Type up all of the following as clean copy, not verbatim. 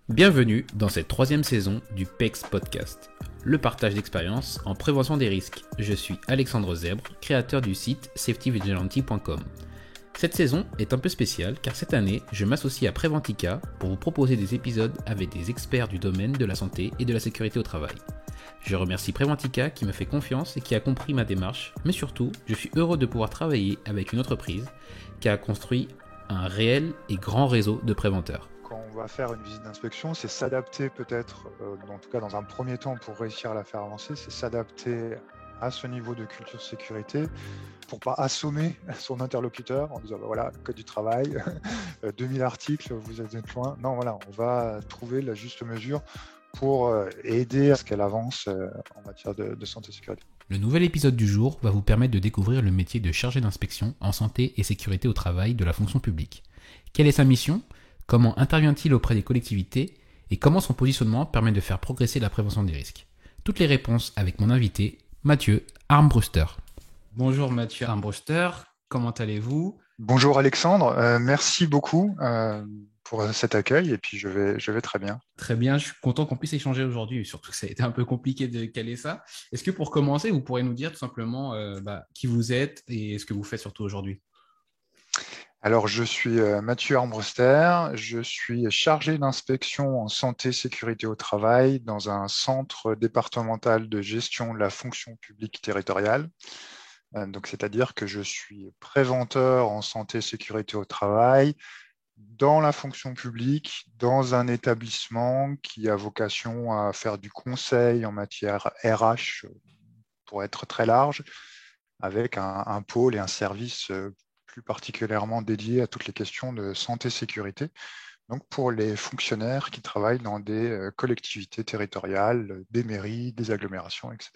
Bienvenue dans cette troisième saison du PEX Podcast, le partage d'expériences en prévention des risques. Je suis Alexandre Zèbre, créateur du site safetyvigilante.com. Cette saison est un peu spéciale car cette année, je m'associe à Preventica pour vous proposer des épisodes avec des experts du domaine de la santé et de la sécurité au travail. Je remercie Preventica qui me fait confiance et qui a compris ma démarche, mais surtout, je suis heureux de pouvoir travailler avec une entreprise qui a construit un réel et grand réseau de préventeurs. Quand on va faire une visite d'inspection, c'est s'adapter peut-être, en tout cas dans un premier temps pour réussir à la faire avancer, c'est s'adapter à ce niveau de culture sécurité pour pas assommer son interlocuteur en disant voilà, code du travail, 2000 articles, vous êtes loin. Non, voilà, on va trouver la juste mesure pour aider à ce qu'elle avance en matière de santé et sécurité. Le nouvel épisode du jour va vous permettre de découvrir le métier de chargé d'inspection en santé et sécurité au travail de la fonction publique. Quelle est sa mission ? Comment intervient-il auprès des collectivités et comment son positionnement permet de faire progresser la prévention des risques? Toutes les réponses avec mon invité, Mathieu Armbruster. Bonjour Mathieu Armbruster, comment allez-vous? Bonjour Alexandre, merci beaucoup pour cet accueil et puis je vais très bien. Très bien, je suis content qu'on puisse échanger aujourd'hui, surtout que ça a été un peu compliqué de caler ça. Est-ce que pour commencer, vous pourrez nous dire tout simplement qui vous êtes et ce que vous faites surtout aujourd'hui? Alors, je suis Mathieu Armbruster, je suis chargé d'inspection en santé et sécurité au travail dans un centre départemental de gestion de la fonction publique territoriale. Donc, c'est-à-dire que je suis préventeur en santé et sécurité au travail dans la fonction publique, dans un établissement qui a vocation à faire du conseil en matière RH, pour être très large, avec un pôle et un service plus particulièrement dédié à toutes les questions de santé-sécurité, donc pour les fonctionnaires qui travaillent dans des collectivités territoriales, des mairies, des agglomérations, etc.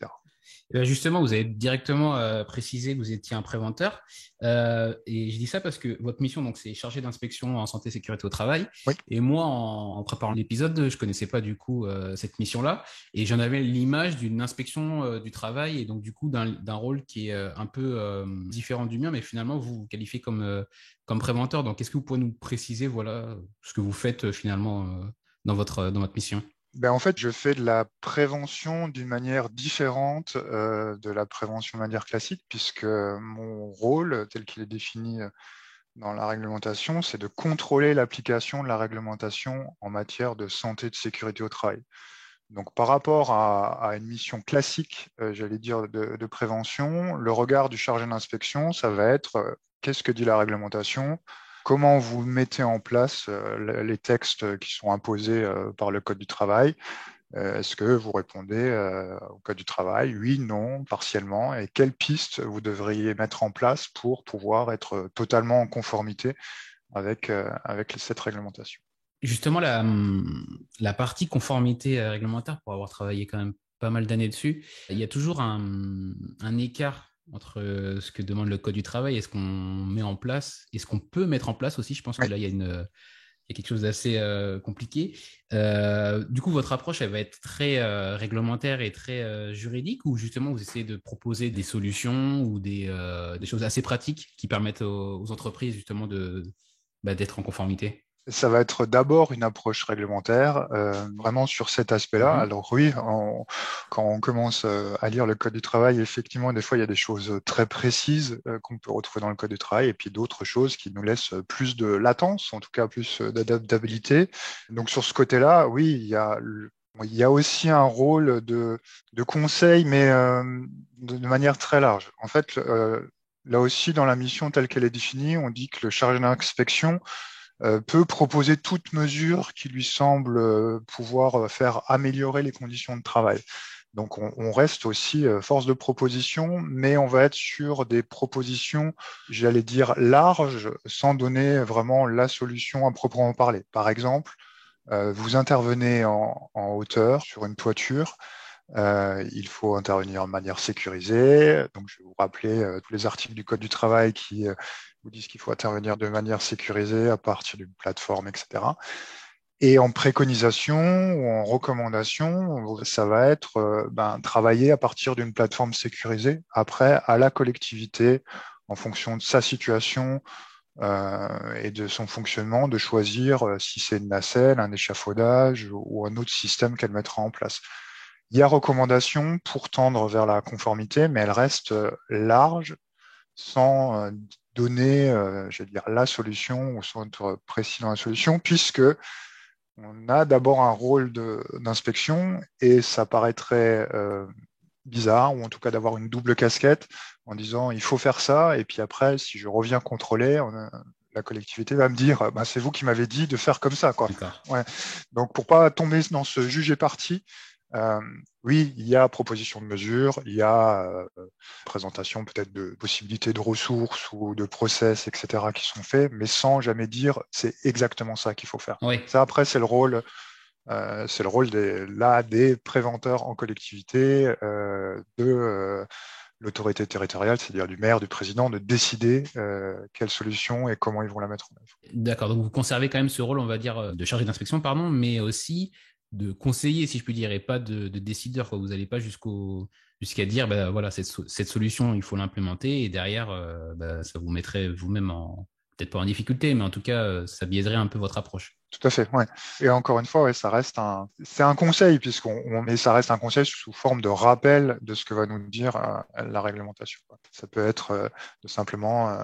Et bien justement, vous avez directement précisé que vous étiez un préventeur. Et je dis ça parce que votre mission, donc, c'est chargé d'inspection en santé et sécurité au travail. Oui. Et moi, en préparant l'épisode, je ne connaissais pas du coup cette mission-là. Et j'en avais l'image d'une inspection du travail et donc du coup d'un rôle qui est un peu différent du mien, mais finalement, vous vous qualifiez comme préventeur. Donc, est-ce que vous pouvez nous préciser voilà, ce que vous faites finalement dans votre mission? En fait, je fais de la prévention d'une manière différente de la prévention de manière classique, puisque mon rôle, tel qu'il est défini dans la réglementation, c'est de contrôler l'application de la réglementation en matière de santé et de sécurité au travail. Donc, par rapport à une mission classique, j'allais dire, de prévention, le regard du chargé d'inspection, ça va être qu'est-ce que dit la réglementation ? Comment vous mettez en place les textes qui sont imposés par le Code du travail? Est-ce que vous répondez au Code du travail? Oui, non, partiellement. Et quelles pistes vous devriez mettre en place pour pouvoir être totalement en conformité avec cette réglementation? Justement, la partie conformité réglementaire, pour avoir travaillé quand même pas mal d'années dessus, il y a toujours un écart entre ce que demande le Code du travail et ce qu'on met en place, et ce qu'on peut mettre en place aussi. Je pense que Oui. là, il y a quelque chose d'assez compliqué. Du coup, votre approche, elle va être très réglementaire et très juridique, ou justement, vous essayez de proposer des solutions ou des choses assez pratiques qui permettent aux entreprises justement d'être en conformité? Ça va être d'abord une approche réglementaire, vraiment sur cet aspect-là. Alors oui, quand on commence à lire le Code du travail, effectivement, des fois, il y a des choses très précises qu'on peut retrouver dans le Code du travail, et puis d'autres choses qui nous laissent plus de latence, en tout cas plus d'adaptabilité. Donc sur ce côté-là, oui, il y a aussi un rôle de conseil, mais de manière très large. En fait, là aussi, dans la mission telle qu'elle est définie, on dit que le chargé d'inspection peut proposer toute mesure qui lui semble pouvoir faire améliorer les conditions de travail. Donc, on reste aussi force de proposition, mais on va être sur des propositions, j'allais dire, larges, sans donner vraiment la solution à proprement parler. Par exemple, vous intervenez en hauteur sur une toiture. Il faut intervenir de manière sécurisée. Donc, je vais vous rappeler tous les articles du Code du travail qui vous disent qu'il faut intervenir de manière sécurisée à partir d'une plateforme, etc. Et en préconisation ou en recommandation, ça va être travailler à partir d'une plateforme sécurisée, après à la collectivité, en fonction de sa situation, et de son fonctionnement, de choisir si c'est une nacelle, un échafaudage ou un autre système qu'elle mettra en place. Il y a recommandation pour tendre vers la conformité, mais elle reste large sans donner, je vais dire, la solution ou sans être précis dans la solution, puisque on a d'abord un rôle d'inspection et ça paraîtrait bizarre, ou en tout cas d'avoir une double casquette en disant il faut faire ça, et puis après, si je reviens contrôler, la collectivité va me dire bah, c'est vous qui m'avez dit de faire comme ça, quoi. D'accord. Ouais. Donc pour pas tomber dans ce juger parti, euh, oui, il y a proposition de mesures, il y a présentation peut-être de possibilités de ressources ou de process, etc., qui sont faits, mais sans jamais dire c'est exactement ça qu'il faut faire. Oui. Ça, après, c'est le rôle des préventeurs en collectivité, de l'autorité territoriale, c'est-à-dire du maire, du président, de décider quelle solution et comment ils vont la mettre en œuvre. D'accord. Donc, vous conservez quand même ce rôle, on va dire, de chargé d'inspection, pardon, mais aussi de conseiller, si je puis dire, et pas de décideur, quoi. Vous n'allez pas jusqu'à dire, bah, voilà, cette solution, il faut l'implémenter, et derrière, bah, ça vous mettrait vous-même peut-être pas en difficulté, mais en tout cas, ça biaiserait un peu votre approche. Tout à fait, ouais. Et encore une fois, ouais, c'est un conseil, mais ça reste un conseil sous forme de rappel de ce que va nous dire la réglementation, quoi. Ça peut être de simplement,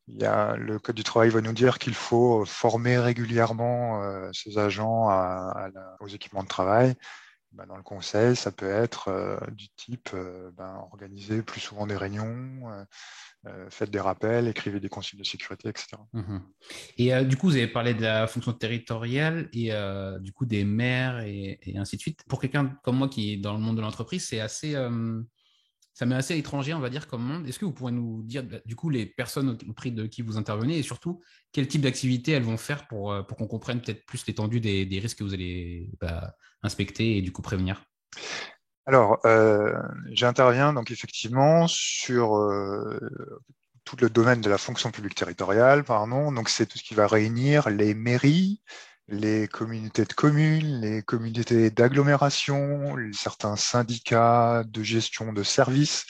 le Code du travail va nous dire qu'il faut former régulièrement ses agents aux équipements de travail. Ben, dans le conseil, ça peut être du type organiser plus souvent des réunions, faites des rappels, écrivez des consignes de sécurité, etc. Mhm. Et du coup, vous avez parlé de la fonction territoriale et du coup des maires et ainsi de suite. Pour quelqu'un comme moi qui est dans le monde de l'entreprise, ça m'est assez étranger, on va dire, comme monde. Est-ce que vous pourrez nous dire, du coup, les personnes auprès de qui vous intervenez et surtout, quel type d'activité elles vont faire pour qu'on comprenne peut-être plus l'étendue des risques que vous allez inspecter et du coup prévenir? Alors, j'interviens donc effectivement sur tout le domaine de la fonction publique territoriale, pardon. Donc, c'est tout ce qui va réunir les mairies, les communautés de communes, les communautés d'agglomération, certains syndicats de gestion de services,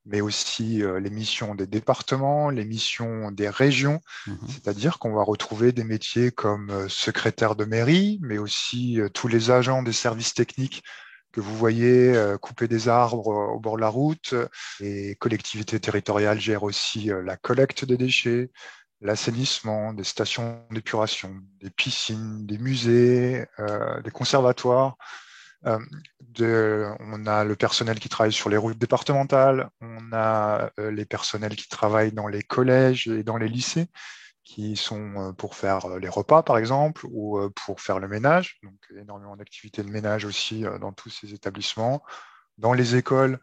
mais aussi les missions des départements, les missions des régions. Mhm. C'est-à-dire qu'on va retrouver des métiers comme secrétaire de mairie, mais aussi tous les agents des services techniques que vous voyez couper des arbres au bord de la route. Les collectivités territoriales gèrent aussi la collecte des déchets, l'assainissement, des stations d'épuration, des piscines, des musées, des conservatoires. Euh, on a le personnel qui travaille sur les routes départementales, on a les personnels qui travaillent dans les collèges et dans les lycées, qui sont pour faire les repas, par exemple, ou pour faire le ménage. Donc, énormément d'activités de ménage aussi dans tous ces établissements. Dans les écoles,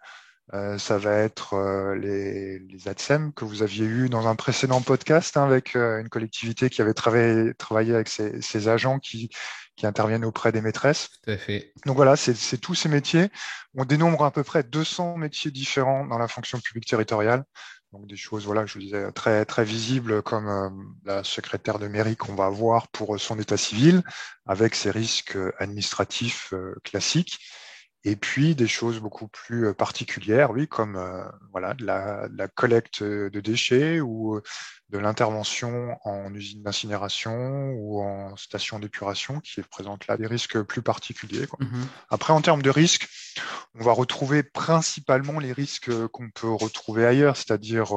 ça va être les ATSEM que vous aviez eu dans un précédent podcast, hein, avec une collectivité qui avait travaillé avec ses agents qui interviennent auprès des maîtresses. Tout à fait. Donc voilà, c'est tous ces métiers. On dénombre à peu près 200 métiers différents dans la fonction publique territoriale. Donc des choses, voilà, je vous disais, très, très visibles comme la secrétaire de mairie qu'on va avoir pour son état civil, avec ses risques administratifs classiques. Et puis des choses beaucoup plus particulières, oui, comme voilà, de la collecte de déchets ou de l'intervention en usine d'incinération ou en station d'épuration qui présentent là des risques plus particuliers, quoi. Mhm. Après, en termes de risques, on va retrouver principalement les risques qu'on peut retrouver ailleurs, c'est-à-dire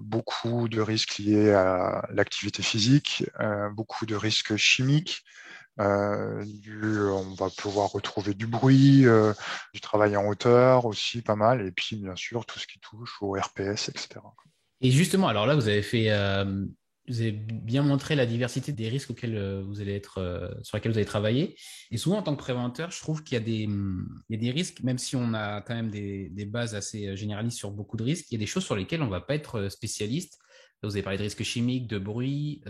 beaucoup de risques liés à l'activité physique, beaucoup de risques chimiques. On va pouvoir retrouver du bruit, du travail en hauteur aussi pas mal, et puis bien sûr tout ce qui touche au RPS, etc. Et justement, alors là, vous avez bien montré la diversité des risques auxquels sur lesquels vous allez travailler. Et souvent, en tant que préventeur, je trouve qu'il y a il y a des risques, même si on a quand même des bases assez généralistes sur beaucoup de risques, il y a des choses sur lesquelles on ne va pas être spécialiste. Vous avez parlé de risques chimiques, de bruit.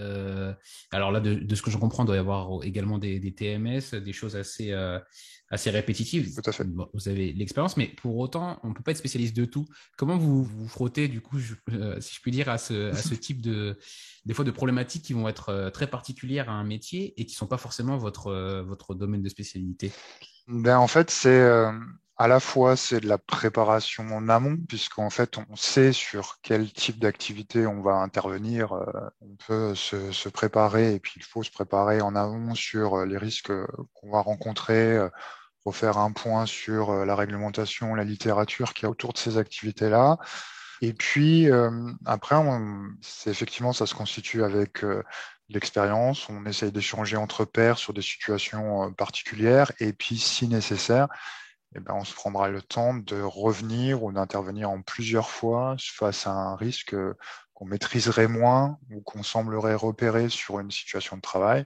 Alors là, de ce que je comprends, il doit y avoir également des TMS, des choses assez répétitives. Tout à fait. Bon, vous avez l'expérience, mais pour autant, on ne peut pas être spécialiste de tout. Comment vous vous frottez, du coup, si je puis dire, à ce type des fois, de problématiques qui vont être très particulières à un métier et qui ne sont pas forcément votre domaine de spécialité? Ben, en fait, à la fois, c'est de la préparation en amont, puisqu'en fait, on sait sur quel type d'activité on va intervenir. On peut se préparer, et puis il faut se préparer en amont sur les risques qu'on va rencontrer, refaire un point sur la réglementation, la littérature qui est autour de ces activités-là. Et puis, après, c'est effectivement, ça se constitue avec l'expérience. On essaye d'échanger entre pairs sur des situations particulières. Et puis, si nécessaire, eh ben, on se prendra le temps de revenir ou d'intervenir en plusieurs fois face à un risque qu'on maîtriserait moins ou qu'on semblerait repérer sur une situation de travail.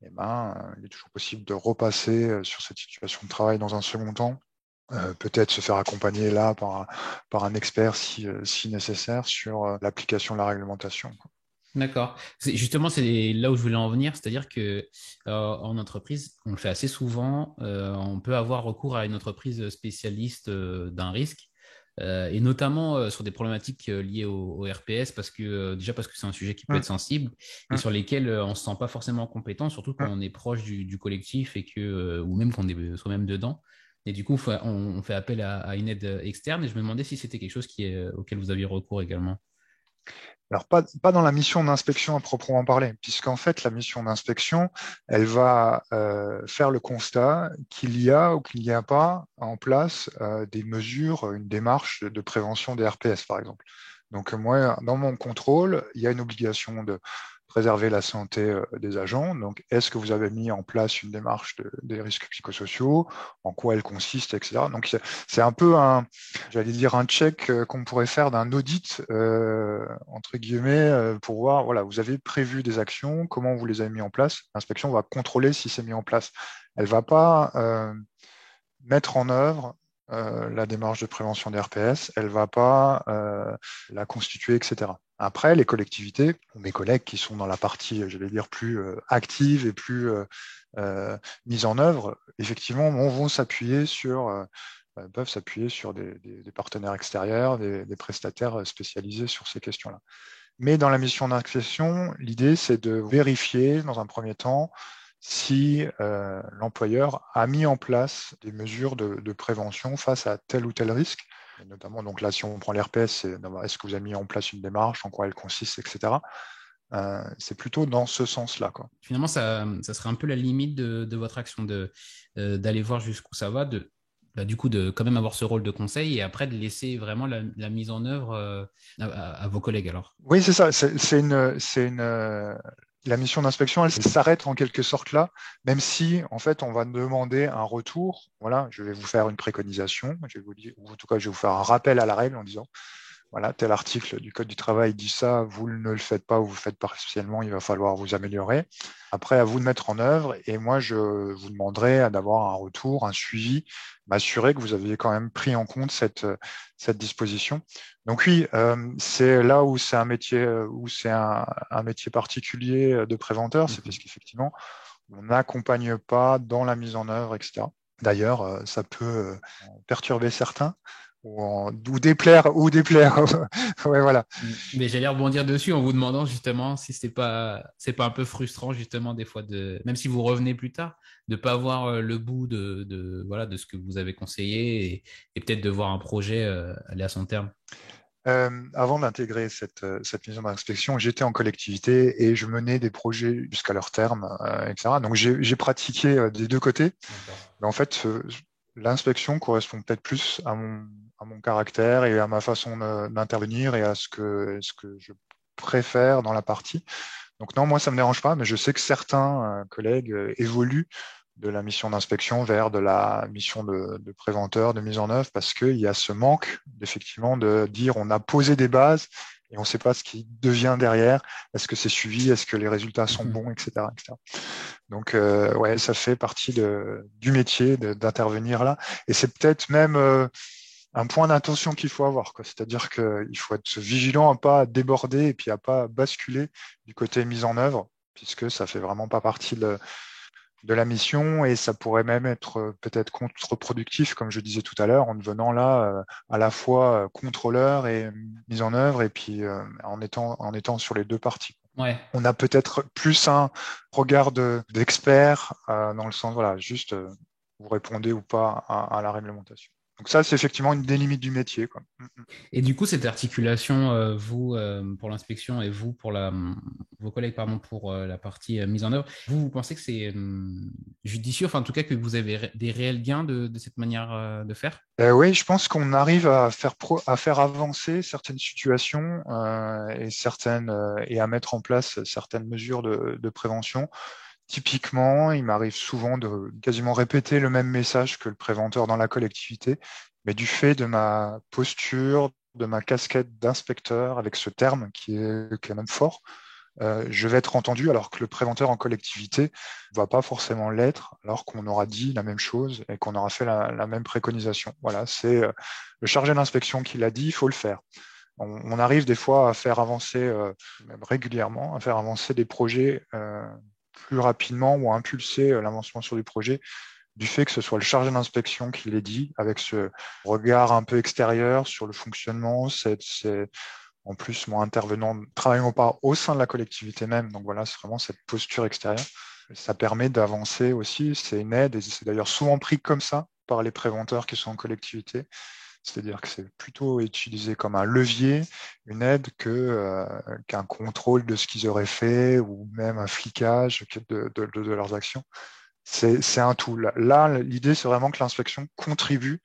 Eh ben, il est toujours possible de repasser sur cette situation de travail dans un second temps. Peut-être se faire accompagner là par un expert si nécessaire sur l'application de la réglementation. D'accord. Justement, c'est là où je voulais en venir, c'est-à-dire que en entreprise, on le fait assez souvent. On peut avoir recours à une entreprise spécialiste d'un risque, et notamment sur des problématiques liées au RPS, parce que déjà parce que c'est un sujet qui peut être Hum, sensible et hum, sur lesquels on ne se sent pas forcément compétent, surtout quand hum. on est proche du collectif et que ou même qu'on est soi-même dedans. Et du coup, on fait appel à une aide externe. Et je me demandais si c'était quelque chose auquel vous aviez recours également. Alors, pas dans la mission d'inspection à proprement parler, puisqu'en fait, la mission d'inspection, elle va faire le constat qu'il y a ou qu'il n'y a pas en place des mesures, une démarche de prévention des RPS, par exemple. Donc, moi, dans mon contrôle, il y a une obligation de préserver la santé des agents. Donc, est-ce que vous avez mis en place une démarche des risques psychosociaux? En quoi elle consiste, etc. Donc, c'est un peu j'allais dire un check qu'on pourrait faire d'un audit, entre guillemets, pour voir, voilà, vous avez prévu des actions, comment vous les avez mis en place. L'inspection va contrôler si c'est mis en place. Elle va pas mettre en œuvre la démarche de prévention des RPS, elle va pas la constituer, etc. Après, les collectivités, ou mes collègues qui sont dans la partie, je vais dire, plus active et plus mise en œuvre, effectivement, vont s'appuyer peuvent s'appuyer sur des partenaires extérieurs, des prestataires spécialisés sur ces questions-là. Mais dans la mission d'inspection, l'idée, c'est de vérifier, dans un premier temps, si l'employeur a mis en place des mesures de prévention face à tel ou tel risque. Et notamment, donc là, si on prend l'RPS, c'est est-ce que vous avez mis en place une démarche, en quoi elle consiste, etc. C'est plutôt dans ce sens-là, quoi. Finalement, ça serait un peu la limite de votre action, d'aller voir jusqu'où ça va, du coup, de quand même avoir ce rôle de conseil et après de laisser vraiment la mise en œuvre à vos collègues alors. Oui, c'est ça. La mission d'inspection, elle s'arrête en quelque sorte là, même si en fait on va demander un retour. Voilà, je vais vous faire une préconisation, je vais vous dire, ou en tout cas je vais vous faire un rappel à la règle en disant voilà, tel article du Code du travail dit ça, vous ne le faites pas ou vous le faites partiellement, il va falloir vous améliorer. Après, à vous de mettre en œuvre et moi je vous demanderai d'avoir un retour, un suivi, m'assurer que vous aviez quand même pris en compte cette disposition. Donc oui, c'est là où c'est un métier, un métier particulier de préventeur, c'est parce qu'effectivement, on n'accompagne pas dans la mise en œuvre, etc. D'ailleurs, ça peut perturber certains ou déplaire, ou déplaire. Ouais, voilà. Mais j'allais rebondir dessus en vous demandant justement si c'est pas un peu frustrant justement des fois même si vous revenez plus tard, de pas avoir le bout voilà, de ce que vous avez conseillé et peut-être de voir un projet aller à son terme. Avant d'intégrer cette mission d'inspection, j'étais en collectivité et je menais des projets jusqu'à leur terme, etc. Donc j'ai pratiqué des deux côtés. D'accord. Mais en fait, l'inspection correspond peut-être plus à mon caractère et à ma façon d'intervenir et à ce que je préfère dans la partie. Donc non, moi, ça me dérange pas, mais je sais que certains collègues évoluent de la mission d'inspection vers de la mission de préventeur, de mise en œuvre, parce qu'il y a ce manque, effectivement, de dire on a posé des bases et on ne sait pas ce qui devient derrière. Est-ce que c'est suivi? Est-ce que les résultats sont bons, etc., etc. Donc, ouais, ça fait partie du métier d'intervenir là. Et c'est peut-être même un point d'attention qu'il faut avoir, quoi. C'est-à-dire qu'il faut être vigilant à pas déborder et puis à pas basculer du côté mise en œuvre, puisque ça fait vraiment pas partie de la mission et ça pourrait même être peut-être contre-productif, comme je disais tout à l'heure, en devenant là à la fois contrôleur et mise en œuvre et puis en étant sur les deux parties. Ouais. On a peut-être plus un regard d'expert dans le sens, voilà, juste vous répondez ou pas à la réglementation. Donc ça, c'est effectivement une des limites du métier, quoi. Et du coup, cette articulation, vous pour l'inspection et vous pour vos collègues pardon, pour la partie mise en œuvre, vous pensez que c'est judicieux, enfin en tout cas que vous avez des réels gains de cette manière de faire? Oui, je pense qu'on arrive à à faire avancer certaines situations et à mettre en place certaines mesures de prévention. Typiquement, il m'arrive souvent de quasiment répéter le même message que le préventeur dans la collectivité, mais du fait de ma posture, de ma casquette d'inspecteur, avec ce terme qui est quand même fort, je vais être entendu alors que le préventeur en collectivité ne va pas forcément l'être, alors qu'on aura dit la même chose et qu'on aura fait la même préconisation. Voilà, c'est le chargé d'inspection qui l'a dit, il faut le faire. On arrive des fois à faire avancer, même régulièrement, à faire avancer des projets plus rapidement ou à impulser l'avancement sur du projet du fait que ce soit le chargé d'inspection qui l'ait dit, avec ce regard un peu extérieur sur le fonctionnement, en plus, moi, intervenant, travaillant pas au sein de la collectivité même, donc voilà, c'est vraiment cette posture extérieure. Ça permet d'avancer aussi, c'est une aide, et c'est d'ailleurs souvent pris comme ça par les préventeurs qui sont en collectivité. C'est-à-dire que c'est plutôt utilisé comme un levier, une aide, qu'un contrôle de ce qu'ils auraient fait ou même un flicage de leurs actions. C'est un tout. Là, l'idée, c'est vraiment que l'inspection contribue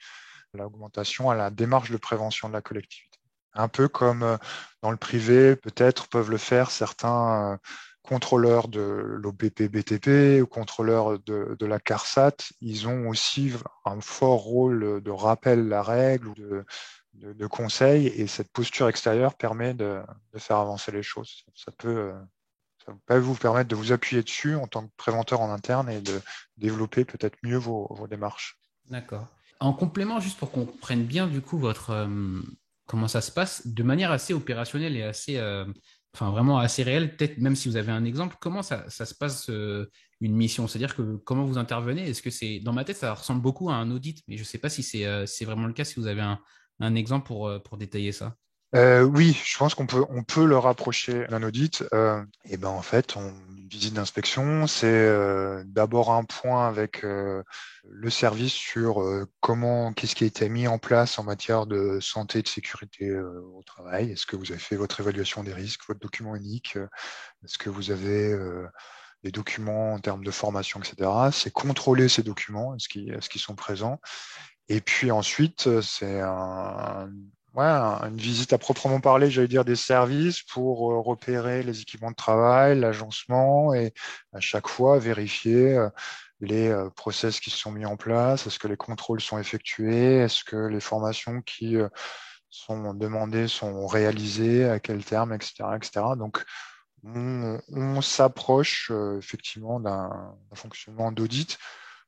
à l'augmentation, à la démarche de prévention de la collectivité. Un peu comme dans le privé, peut-être peuvent le faire certains contrôleurs de l'OBP-BTP ou contrôleurs de la CARSAT. Ils ont aussi un fort rôle de rappel à la règle ou de conseil, et cette posture extérieure permet de faire avancer les choses. Ça peut vous permettre de vous appuyer dessus en tant que préventeur en interne et de développer peut-être mieux vos démarches. D'accord. En complément, juste pour qu'on comprenne bien du coup votre comment ça se passe de manière assez opérationnelle et assez, enfin vraiment assez réelle, peut-être même si vous avez un exemple, comment ça se passe une mission? C'est-à-dire que comment vous intervenez? Est-ce que c'est dans ma tête ça ressemble beaucoup à un audit, mais je ne sais pas si c'est vraiment le cas, si vous avez un exemple pour détailler ça. Oui, je pense on peut le rapprocher d'un audit. Et ben en fait, une visite d'inspection, c'est d'abord un point avec le service sur qu'est-ce qui a été mis en place en matière de santé et de sécurité au travail. Est-ce que vous avez fait votre évaluation des risques, votre document unique? Est-ce que vous avez des documents en termes de formation, etc. C'est contrôler ces documents, est-ce qu'ils sont présents. Et puis ensuite, ouais, une visite à proprement parler, j'allais dire, des services pour repérer les équipements de travail, l'agencement, et à chaque fois vérifier les process qui sont mis en place, est-ce que les contrôles sont effectués, est-ce que les formations qui sont demandées sont réalisées, à quel terme, etc., etc. Donc, on s'approche effectivement d'un fonctionnement d'audit.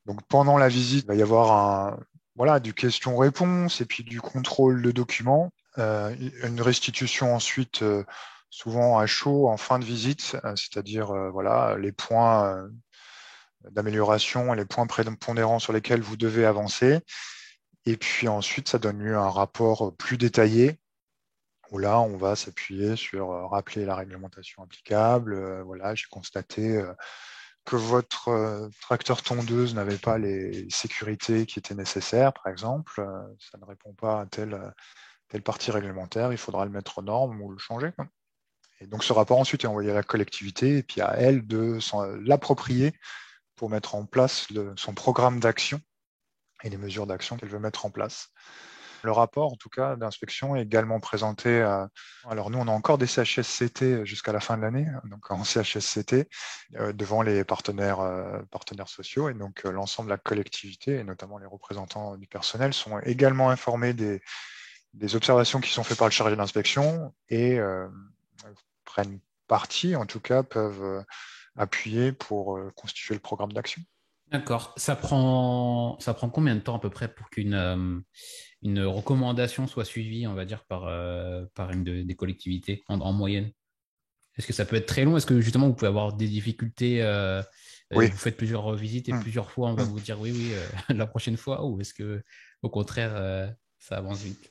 Donc pendant la visite, il va y avoir voilà, du question-réponse et puis du contrôle de documents, une restitution ensuite souvent à chaud en fin de visite, c'est-à-dire voilà, les points d'amélioration, les points prépondérants sur lesquels vous devez avancer. Et puis ensuite, ça donne lieu à un rapport plus détaillé où là, on va s'appuyer sur rappeler la réglementation applicable. Voilà, j'ai constaté que votre tracteur tondeuse n'avait pas les sécurités qui étaient nécessaires, par exemple. Ça ne répond pas à telle partie réglementaire, il faudra le mettre aux normes ou le changer, quoi. Et donc ce rapport ensuite est envoyé à la collectivité et puis à elle de l'approprier pour mettre en place son programme d'action et les mesures d'action qu'elle veut mettre en place. Le rapport, en tout cas, d'inspection est également présenté à... Alors nous, on a encore des CHSCT jusqu'à la fin de l'année, donc en CHSCT, devant les partenaires sociaux, et donc l'ensemble de la collectivité, et notamment les représentants du personnel, sont également informés des observations qui sont faites par le chargé d'inspection et prennent partie, en tout cas, peuvent appuyer pour constituer le programme d'action. D'accord. Ça prend combien de temps à peu près pour qu'une une recommandation soit suivie, on va dire, par des collectivités en moyenne? Est-ce que ça peut être très long? Est-ce que justement vous pouvez avoir des difficultés Oui. vous faites plusieurs visites et Mmh. plusieurs fois on va Mmh. vous dire oui, oui, la prochaine fois, ou est-ce que au contraire ça avance vite?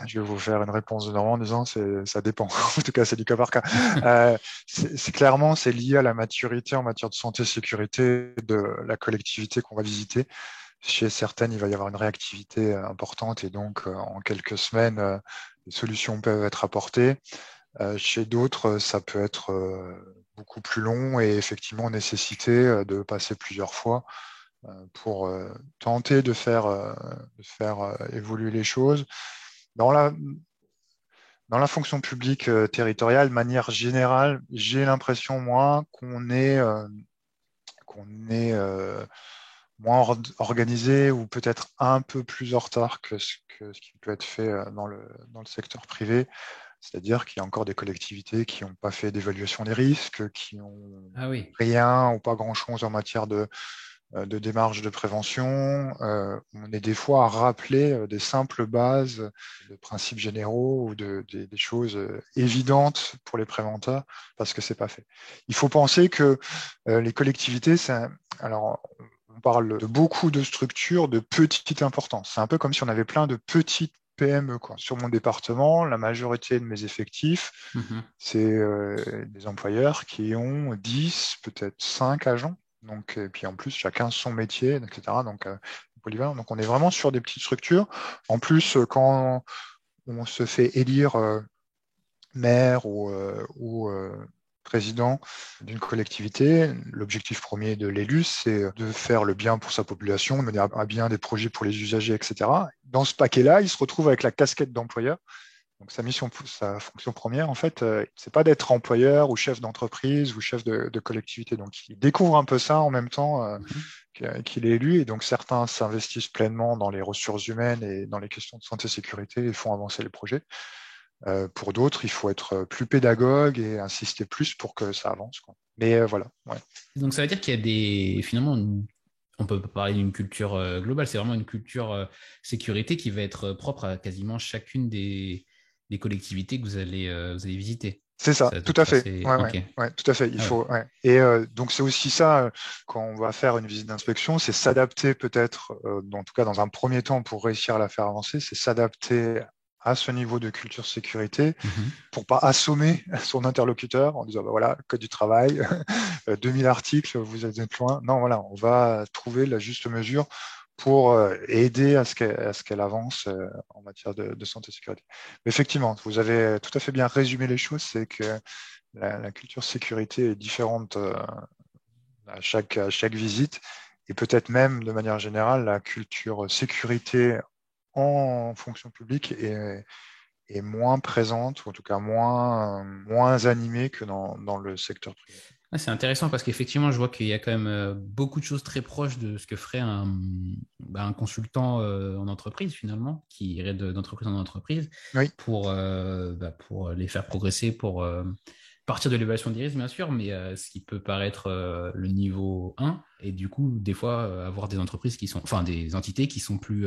Je vais vous faire une réponse de Normand en disant ça dépend. En tout cas, c'est du cas par cas. Clairement, c'est lié à la maturité en matière de santé et sécurité de la collectivité qu'on va visiter. Chez certaines, il va y avoir une réactivité importante et donc en quelques semaines, les solutions peuvent être apportées. Chez d'autres, ça peut être beaucoup plus long et effectivement nécessiter de passer plusieurs fois pour tenter de faire évoluer les choses. Dans la fonction publique territoriale, de manière générale, j'ai l'impression, moi, qu'on est moins organisé ou peut-être un peu plus en retard que ce qui peut être fait dans le secteur privé. C'est-à-dire qu'il y a encore des collectivités qui n'ont pas fait d'évaluation des risques, qui n'ont Ah oui. rien ou pas grand-chose en matière de démarche de prévention. On est des fois à rappeler des simples bases de principes généraux ou des choses évidentes pour les préventeurs parce que c'est pas fait. Il faut penser que les collectivités, alors on parle de beaucoup de structures de petite importance. C'est un peu comme si on avait plein de petites PME, quoi. Sur mon département, la majorité de mes effectifs, Mhm. c'est des employeurs qui ont 10, peut-être 5 agents. Donc, et puis en plus, chacun son métier, etc. Donc, polyvalent. Donc, on est vraiment sur des petites structures. En plus, quand on se fait élire maire ou président d'une collectivité, l'objectif premier de l'élu, c'est de faire le bien pour sa population, de mener à bien des projets pour les usagers, etc. Dans ce paquet-là, il se retrouve avec la casquette d'employeur. Donc sa fonction première, en fait, c'est pas d'être employeur ou chef d'entreprise ou chef de collectivité. Donc, il découvre un peu ça en même temps Mhm. qu'il est élu. Et donc, certains s'investissent pleinement dans les ressources humaines et dans les questions de santé et sécurité et font avancer les projets. Pour d'autres, il faut être plus pédagogue et insister plus pour que ça avance, quoi. Mais voilà. Ouais. Donc ça veut dire qu'il y a des finalement on peut pas parler d'une culture globale, c'est vraiment une culture sécurité qui va être propre à quasiment chacune des collectivités que vous allez visiter. C'est ça, Ça doit tout à être fait. assez. Ouais, ouais, Ok. ouais, tout à fait. Il Ah ouais. faut. Ouais. Et donc c'est aussi ça quand on va faire une visite d'inspection, c'est s'adapter peut-être, en tout cas dans un premier temps pour réussir à la faire avancer, c'est s'adapter à ce niveau de culture sécurité Mhm. pour pas assommer son interlocuteur en disant bah voilà, code du travail, 2000 articles, vous êtes loin. Non, voilà, on va trouver la juste mesure pour aider à ce qu'elle avance en matière de santé et sécurité. Mais effectivement, vous avez tout à fait bien résumé les choses, c'est que la culture sécurité est différente à chaque visite et peut-être même de manière générale, la culture sécurité en fonction publique est moins présente, ou en tout cas moins animée que dans le secteur privé. Ah, c'est intéressant parce qu'effectivement, je vois qu'il y a quand même beaucoup de choses très proches de ce que ferait un consultant en entreprise, finalement, qui irait d'entreprise en entreprise Oui, pour les faire progresser, pour partir de l'évaluation des risques, bien sûr, mais ce qui peut paraître le niveau 1, et du coup, des fois, avoir des entreprises qui sont, enfin, des entités qui sont plus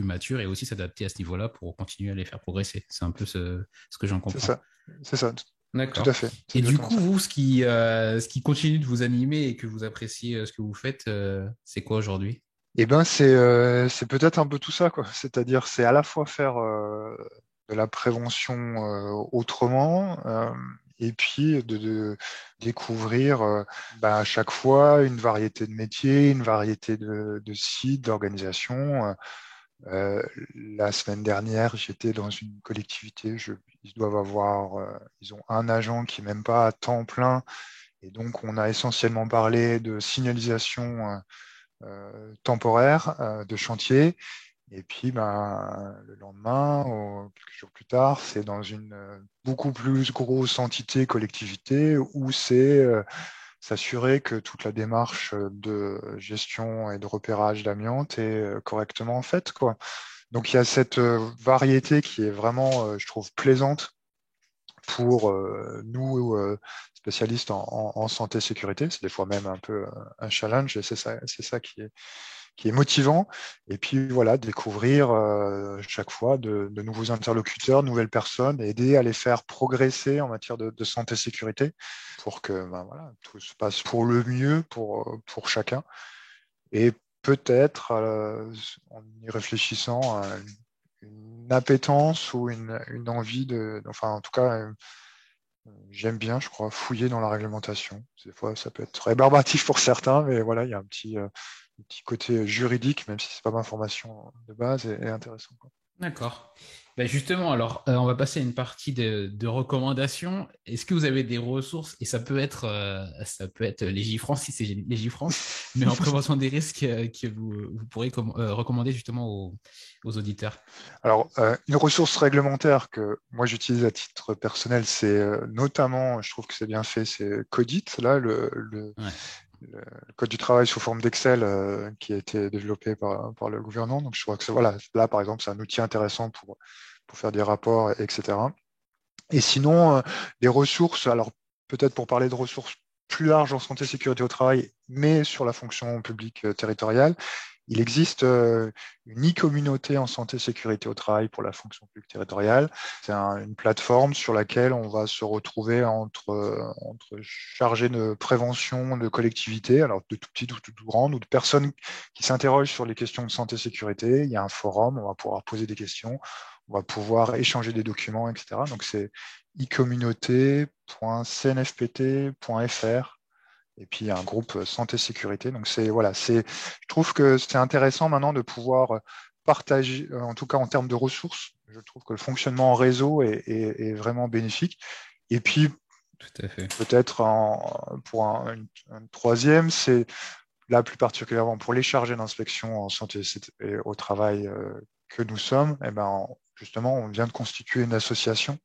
matures et aussi s'adapter à ce niveau-là pour continuer à les faire progresser. C'est un peu ce que j'en c'est comprends. ça. C'est ça. Tout à D'accord. fait. C'est Et du exactement coup, ça. vous, ce qui continue de vous animer et que vous appréciez ce que vous faites, c'est quoi aujourd'hui? Eh ben, c'est peut-être un peu tout ça, quoi. C'est-à-dire, c'est à la fois faire de la prévention autrement, et puis de découvrir à chaque fois une variété de métiers, une variété de sites, d'organisations. Euh, la semaine dernière, j'étais dans une collectivité. Ils doivent avoir, ils ont un agent qui n'est même pas à temps plein, et donc on a essentiellement parlé de signalisation temporaire de chantier. Et puis, le lendemain, ou quelques jours plus tard, c'est dans une beaucoup plus grosse entité, collectivité, où c'est s'assurer que toute la démarche de gestion et de repérage d'amiante est correctement faite, quoi. Donc, il y a cette variété qui est vraiment, je trouve, plaisante pour nous, spécialistes en santé et sécurité. C'est des fois même un peu un challenge, et c'est ça qui est motivant. Et puis voilà, découvrir chaque fois de nouveaux interlocuteurs, de nouvelles personnes, et aider à les faire progresser en matière de santé et sécurité pour que voilà, tout se passe pour le mieux pour chacun. Et peut-être, en y réfléchissant, une appétence ou une envie enfin en tout cas, j'aime bien, je crois, fouiller dans la réglementation. Des fois, ça peut être rébarbatif pour certains, mais voilà, il y a le petit côté juridique, même si c'est pas ma formation de base, est intéressant, quoi. D'accord. Ben justement, alors, on va passer à une partie de recommandations. Est-ce que vous avez des ressources, et ça peut être Légifrance si c'est Légifrance, mais en prévention des risques que vous pourrez recommander justement aux auditeurs? Alors, une ressource réglementaire que moi j'utilise à titre personnel, c'est notamment, je trouve que c'est bien fait, c'est Codit, là, Ouais, le code du travail sous forme d'Excel qui a été développé par le gouvernement. Donc, je crois que voilà, là, par exemple, c'est un outil intéressant pour faire des rapports, etc. Et sinon, des ressources, alors peut-être pour parler de ressources plus larges en santé sécurité au travail, mais sur la fonction publique territoriale, il existe une e-communauté en santé sécurité au travail pour la fonction publique territoriale. C'est une plateforme sur laquelle on va se retrouver entre chargés de prévention de collectivités, alors de tout petites ou de tout grandes, ou de personnes qui s'interrogent sur les questions de santé sécurité. Il y a un forum, on va pouvoir poser des questions, on va pouvoir échanger des documents, etc. Donc c'est icommunauté.cnfpt.fr. Et puis il y a un groupe santé sécurité. Donc je trouve que c'est intéressant maintenant de pouvoir partager, en tout cas en termes de ressources. Je trouve que le fonctionnement en réseau est vraiment bénéfique. Et puis tout à fait. peut-être pour un troisième, c'est là plus particulièrement pour les chargés d'inspection en santé et au travail que nous sommes. Et ben justement, on vient de constituer une association,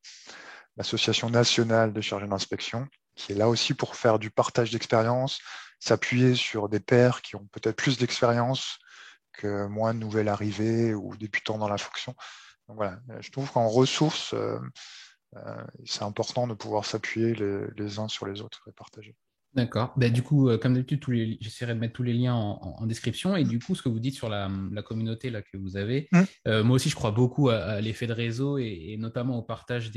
l'Association nationale des chargés d'inspection, qui est là aussi pour faire du partage d'expérience, s'appuyer sur des pairs qui ont peut-être plus d'expérience que moi, nouvelle arrivée ou débutant dans la fonction. Donc voilà, je trouve qu'en ressources, c'est important de pouvoir s'appuyer les uns sur les autres et partager. D'accord. Ben, du coup, comme d'habitude, j'essaierai de mettre tous les liens en description. Et du coup, ce que vous dites sur la communauté là, que vous avez, Mmh. moi aussi, je crois beaucoup à l'effet de réseau et notamment au partage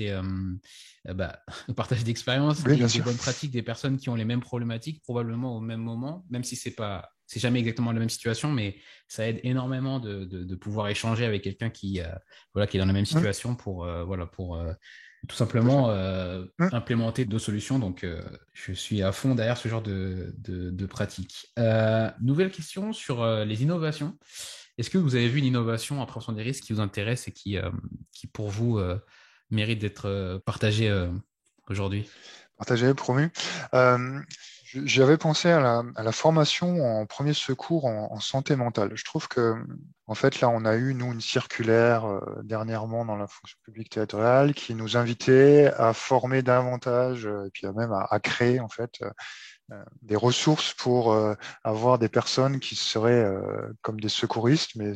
au partage d'expériences Oui, bien et des sûr. bonnes pratiques des personnes qui ont les mêmes problématiques, probablement au même moment, même si c'est jamais exactement la même situation, mais ça aide énormément de pouvoir échanger avec quelqu'un voilà, qui est dans la même Mmh, situation pour tout tout à fait. simplement Mmh. implémenter deux solutions. Donc, je suis à fond derrière ce genre de pratique. Nouvelle question sur les innovations. Est-ce que vous avez vu une innovation en prévention des risques qui vous intéresse et qui pour vous, mérite d'être partagée aujourd'hui? Partagé, promu. Euh, J'avais pensé à la formation en premier secours en santé mentale. Je trouve que, en fait, là, on a eu, nous, une circulaire dernièrement dans la fonction publique territoriale qui nous invitait à former davantage, et puis même à créer, en fait, des ressources pour avoir des personnes qui seraient comme des secouristes, mais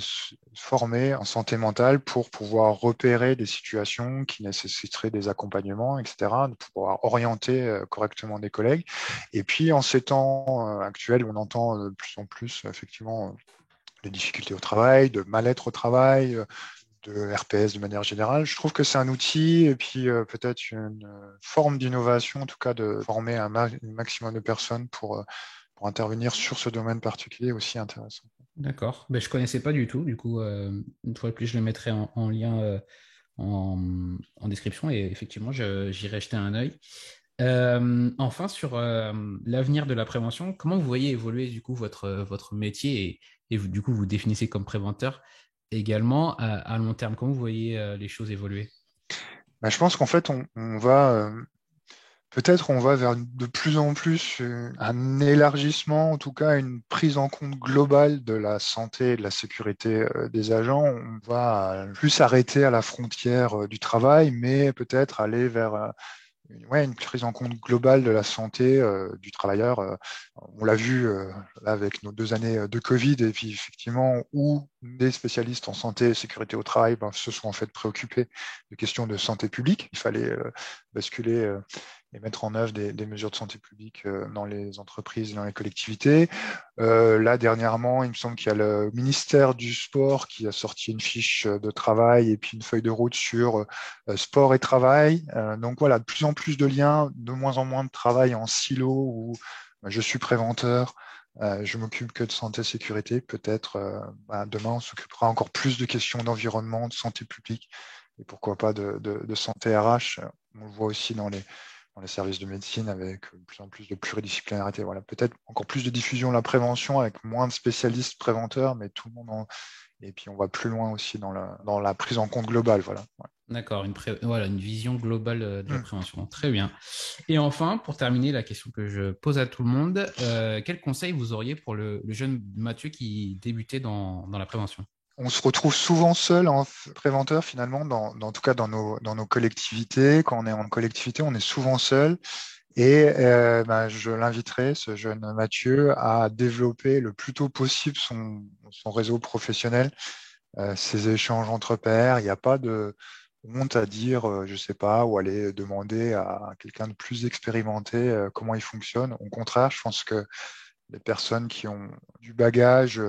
formées en santé mentale pour pouvoir repérer des situations qui nécessiteraient des accompagnements, etc., de pouvoir orienter correctement des collègues. Et puis, en ces temps actuels où on entend de plus en plus, effectivement, les difficultés au travail, de mal-être au travail, de RPS de manière générale. Je trouve que c'est un outil et puis peut-être une forme d'innovation, en tout cas de former un maximum de personnes pour intervenir sur ce domaine particulier aussi intéressant. D'accord. Ben, je connaissais pas du tout. Du coup, une fois de plus, je le mettrai en lien en description et effectivement, j'irai jeter un œil. Enfin, sur l'avenir de la prévention, comment vous voyez évoluer du coup votre métier et vous, du coup vous définissez comme préventeur également à long terme? Comment vous voyez les choses évoluer? Bah, je pense qu'en fait, on va peut-être on va vers de plus en plus un élargissement, en tout cas une prise en compte globale de la santé et de la sécurité des agents. On va plus arrêter à la frontière du travail, mais peut-être aller vers une prise en compte globale de la santé du travailleur. On l'a vu là avec nos 2 années de Covid, et puis effectivement, où des spécialistes en santé et sécurité au travail se sont en fait préoccupés de questions de santé publique. Il fallait basculer et mettre en œuvre des mesures de santé publique dans les entreprises et dans les collectivités. Là, dernièrement, il me semble qu'il y a le ministère du Sport qui a sorti une fiche de travail et puis une feuille de route sur sport et travail. Donc voilà, de plus en plus de liens, de moins en moins de travail en silo où je suis préventeur, je m'occupe que de santé et sécurité. Peut-être demain, on s'occupera encore plus de questions d'environnement, de santé publique et pourquoi pas de santé RH. On le voit aussi dans dans les services de médecine avec de plus en plus de pluridisciplinarité. Voilà, peut-être encore plus de diffusion de la prévention avec moins de spécialistes préventeurs, mais tout le monde et puis on va plus loin aussi dans la prise en compte globale. Voilà. Ouais. D'accord, voilà, une vision globale de la prévention. Très bien. Et enfin, pour terminer, la question que je pose à tout le monde, quel conseil vous auriez pour le jeune Mathieu qui débutait dans la prévention? On se retrouve souvent seul en préventeur finalement, en tout cas dans nos collectivités. Quand on est en collectivité, on est souvent seul. Et je l'inviterai, ce jeune Mathieu, à développer le plus tôt possible son réseau professionnel, ses échanges entre pairs. Il n'y a pas de honte à dire, je sais pas, ou aller demander à quelqu'un de plus expérimenté comment il fonctionne. Au contraire, je pense que les personnes qui ont du bagage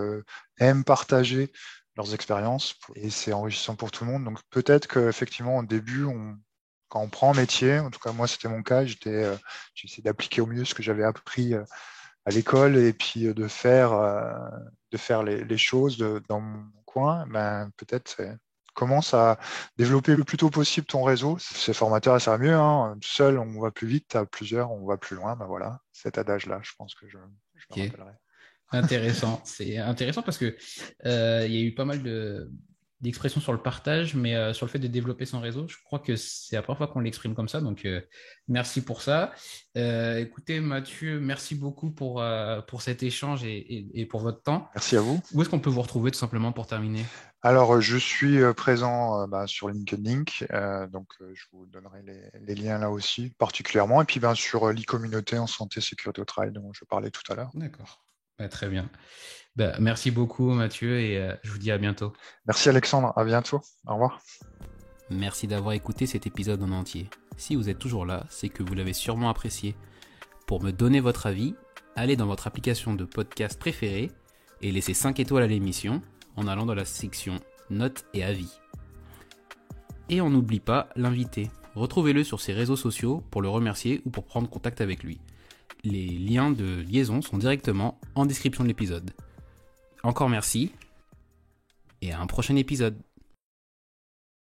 aiment partager leurs expériences et c'est enrichissant pour tout le monde. Donc peut-être qu'effectivement, au début, quand on prend un métier, en tout cas moi c'était mon cas, j'ai essayé d'appliquer au mieux ce que j'avais appris à l'école et puis de faire les choses dans mon coin. Peut-être commence à développer le plus tôt possible ton réseau. C'est formateur et ça va mieux. Hein. Seul, on va plus vite. À plusieurs, on va plus loin. Voilà, cet adage-là, je pense que je me Ok. rappellerai. Intéressant. C'est intéressant parce que il y a eu pas mal d'expressions sur le partage, mais sur le fait de développer son réseau, je crois que c'est la première fois qu'on l'exprime comme ça. Donc, merci pour ça. Écoutez, Mathieu, merci beaucoup pour cet échange et pour votre temps. Merci à vous. Où est-ce qu'on peut vous retrouver tout simplement pour terminer? Alors, je suis présent sur LinkedIn, donc je vous donnerai les liens là aussi, particulièrement. Et puis, sur l'e-communauté en santé sécurité au travail dont je parlais tout à l'heure. D'accord. Très bien. Merci beaucoup, Mathieu, et je vous dis à bientôt. Merci, Alexandre. À bientôt. Au revoir. Merci d'avoir écouté cet épisode en entier. Si vous êtes toujours là, c'est que vous l'avez sûrement apprécié. Pour me donner votre avis, allez dans votre application de podcast préférée et laissez 5 étoiles à l'émission en allant dans la section notes et avis. Et on n'oublie pas l'invité. Retrouvez-le sur ses réseaux sociaux pour le remercier ou pour prendre contact avec lui. Les liens de liaison sont directement en description de l'épisode. Encore merci et à un prochain épisode.